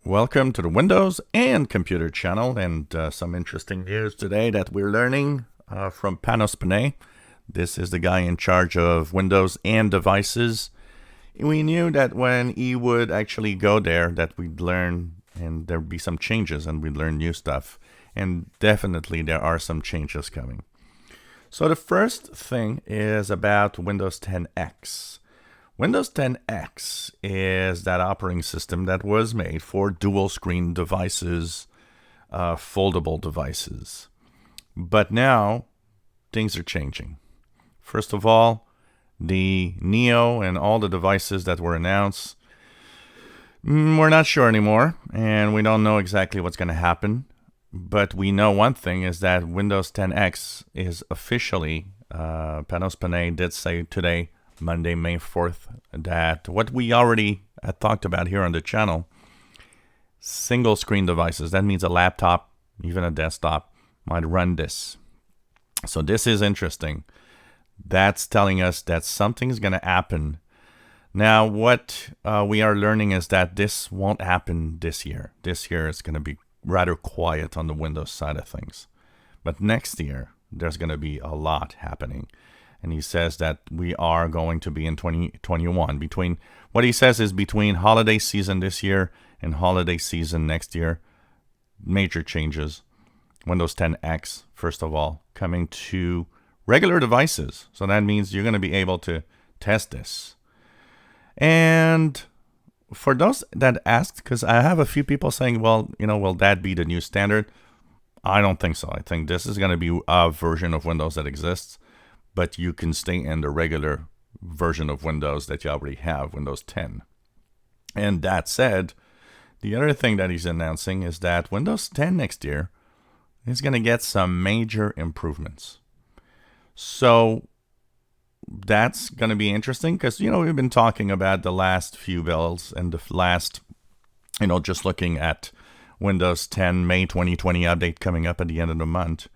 Welcome to the Windows and Computer channel, and some interesting news today that we're learning from Panos Panay. This is the guy in charge of Windows and devices. We knew that when he would actually go there that we'd learn and there'd be some changes and we'd learn new stuff. And definitely there are some changes coming. So the first thing is about Windows 10X. Windows 10X is that operating system that was made for dual screen devices, foldable devices. But now things are changing. First of all, the Neo and all the devices that were announced, we're not sure anymore, and we don't know exactly what's going to happen. But we know one thing is that Windows 10X is officially, Panos Panay did say today, Monday, May 4th, that what we already had talked about here on the channel, single screen devices, that means a laptop, even a desktop, might run this. So this is interesting. That's telling us that something's going to happen. Now, what we are learning is that this won't happen this year. This year is going to be rather quiet on the Windows side of things. But next year, there's going to be a lot happening. And he says that we are going to be in 2021. Between what he says is between holiday season this year and holiday season next year, major changes. Windows 10X, first of all, coming to regular devices. So that means you're going to be able to test this. And for those that asked, because I have a few people saying, well, will that be the new standard? I don't think so. I think this is going to be a version of Windows that exists. But you can stay in the regular version of Windows that you already have, Windows 10. And that said, the other thing that he's announcing is that Windows 10 next year is going to get some major improvements. So that's going to be interesting because, we've been talking about the last few builds and the last, just looking at Windows 10 May 2020 update coming up at the end of the month.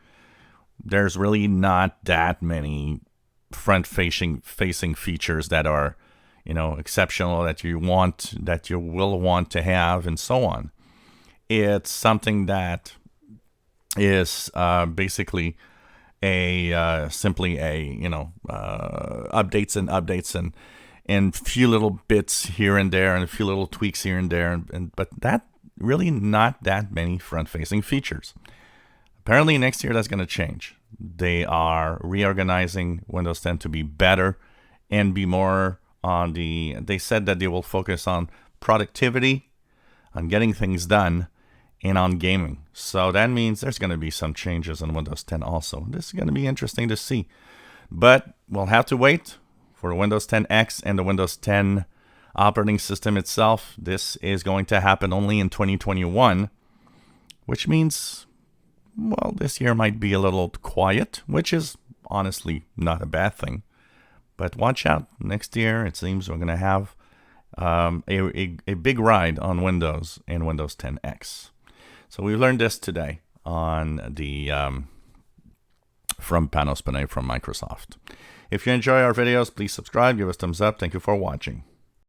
There's really not that many front-facing features that are, exceptional that you will want to have, and so on. It's something that is basically simply updates and few little bits here and there and a few little tweaks here and there, but that really not that many front-facing features. Apparently next year that's going to change. They are reorganizing Windows 10 to be better and be more on they said that they will focus on productivity, on getting things done, and on gaming. So that means there's going to be some changes in Windows 10 also. This is going to be interesting to see. But we'll have to wait for Windows 10X and the Windows 10 operating system itself. This is going to happen only in 2021, which means, well, this year might be a little quiet, which is honestly not a bad thing. But watch out. Next year, it seems we're going to have a big ride on Windows and Windows 10X. So we learned this today on the from Panos Panay from Microsoft. If you enjoy our videos, please subscribe, give us a thumbs up. Thank you for watching.